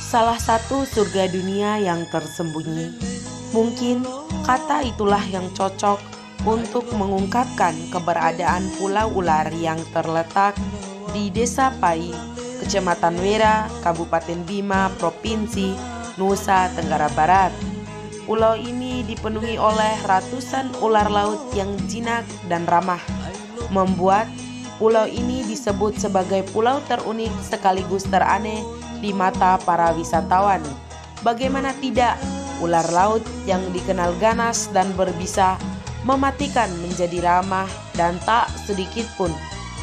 salah satu surga dunia yang tersembunyi. Mungkin kata itulah yang cocok untuk mengungkapkan keberadaan Pulau Ular yang terletak di Desa Pai, Kecamatan Wera, Kabupaten Bima, Provinsi Nusa Tenggara Barat. Pulau ini dipenuhi oleh ratusan ular laut yang jinak dan ramah, membuat pulau ini disebut sebagai pulau terunik sekaligus teraneh di mata para wisatawan. Bagaimana tidak, ular laut yang dikenal ganas dan berbisa mematikan menjadi ramah dan tak sedikit pun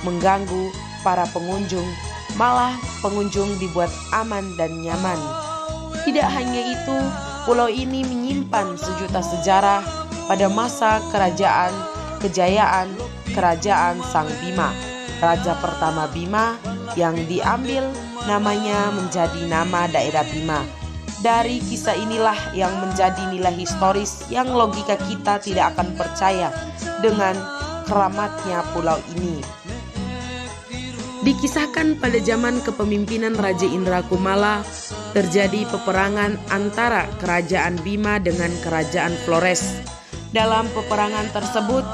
mengganggu para pengunjung, malah pengunjung dibuat aman dan nyaman. Tidak hanya itu, pulau ini menyimpan sejuta sejarah pada masa kejayaan kerajaan Sang Bima, raja pertama Bima, yang diambil namanya menjadi nama daerah Bima. Dari kisah inilah yang menjadi nilai historis yang logika kita tidak akan percaya dengan keramatnya pulau ini. Dikisahkan pada zaman kepemimpinan Raja Indra Kumala terjadi peperangan antara kerajaan Bima dengan kerajaan Flores. Dalam peperangan tersebut,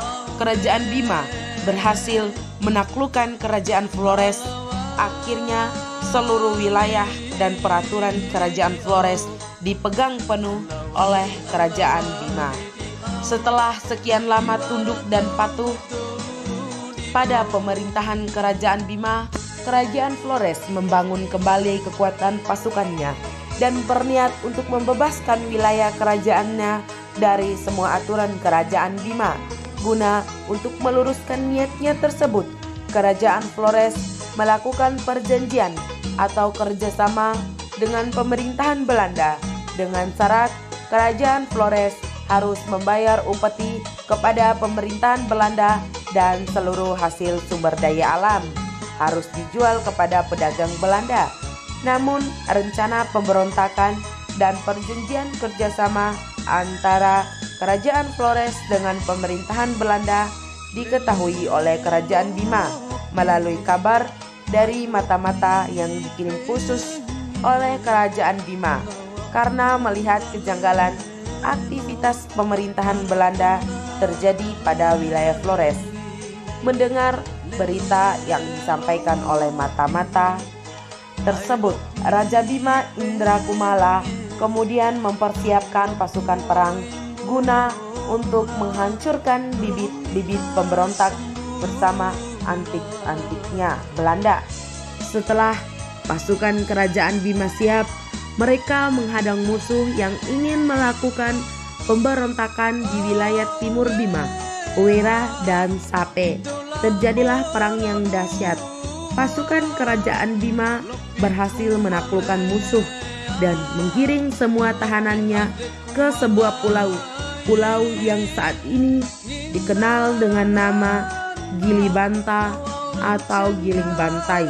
kerajaan Bima berhasil menaklukkan kerajaan Flores. Akhirnya seluruh wilayah dan peraturan kerajaan Flores dipegang penuh oleh kerajaan Bima. Setelah sekian lama tunduk dan patuh pada pemerintahan kerajaan Bima, kerajaan Flores membangun kembali kekuatan pasukannya dan berniat untuk membebaskan wilayah kerajaannya dari semua aturan kerajaan Bima. Guna untuk meluruskan niatnya tersebut, kerajaan Flores melakukan perjanjian atau kerjasama dengan pemerintahan Belanda dengan syarat kerajaan Flores harus membayar upeti kepada pemerintahan Belanda dan seluruh hasil sumber daya alam harus dijual kepada pedagang Belanda. Namun rencana pemberontakan dan perjanjian kerjasama antara kerajaan Flores dengan pemerintahan Belanda diketahui oleh kerajaan Bima melalui kabar dari mata-mata yang dikirim khusus oleh kerajaan Bima karena melihat kejanggalan aktivitas pemerintahan Belanda terjadi pada wilayah Flores. Mendengar berita yang disampaikan oleh mata-mata tersebut, Raja Bima Indra Kumala kemudian mempersiapkan pasukan perang guna untuk menghancurkan bibit-bibit pemberontak bersama antik-antiknya Belanda. Setelah pasukan kerajaan Bima siap, mereka menghadang musuh yang ingin melakukan pemberontakan di wilayah timur Bima, Wera dan Sape. Terjadilah perang yang dahsyat. Pasukan kerajaan Bima berhasil menaklukkan musuh dan menggiring semua tahanannya ke sebuah pulau yang saat ini dikenal dengan nama Gili Banta atau Giling Bantai.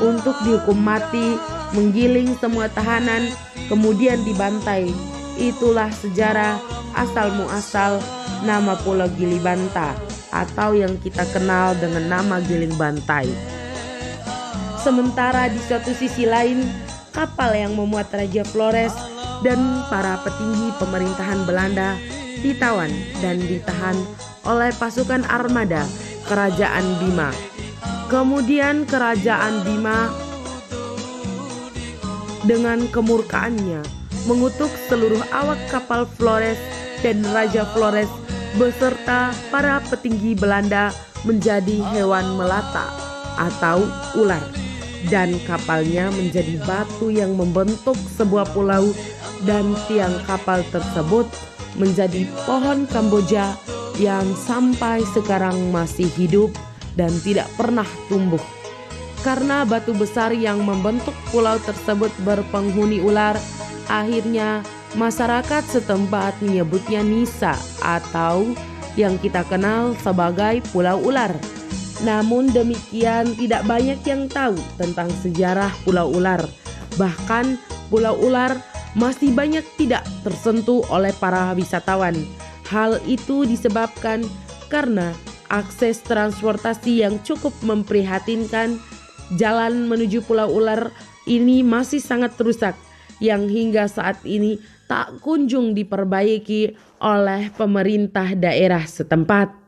Untuk dihukum mati, menggiling semua tahanan kemudian dibantai. Itulah sejarah asal muasal nama Pulau Gili Banta atau yang kita kenal dengan nama Giling Bantai. Sementara di suatu sisi lain, kapal yang memuat Raja Flores dan para petinggi pemerintahan Belanda ditawan dan ditahan oleh pasukan armada kerajaan Bima. Kemudian kerajaan Bima dengan kemurkaannya mengutuk seluruh awak kapal Flores dan Raja Flores beserta para petinggi Belanda menjadi hewan melata atau ular, dan kapalnya menjadi batu yang membentuk sebuah pulau, dan tiang kapal tersebut menjadi pohon Kamboja yang sampai sekarang masih hidup dan tidak pernah tumbuh. Karena batu besar yang membentuk pulau tersebut berpenghuni ular, akhirnya masyarakat setempat menyebutnya Nisa atau yang kita kenal sebagai Pulau Ular. Namun demikian, tidak banyak yang tahu tentang sejarah Pulau Ular. Bahkan Pulau Ular masih banyak tidak tersentuh oleh para wisatawan. Hal itu disebabkan karena akses transportasi yang cukup memprihatinkan. Jalan menuju Pulau Ular ini masih sangat rusak yang hingga saat ini tak kunjung diperbaiki oleh pemerintah daerah setempat.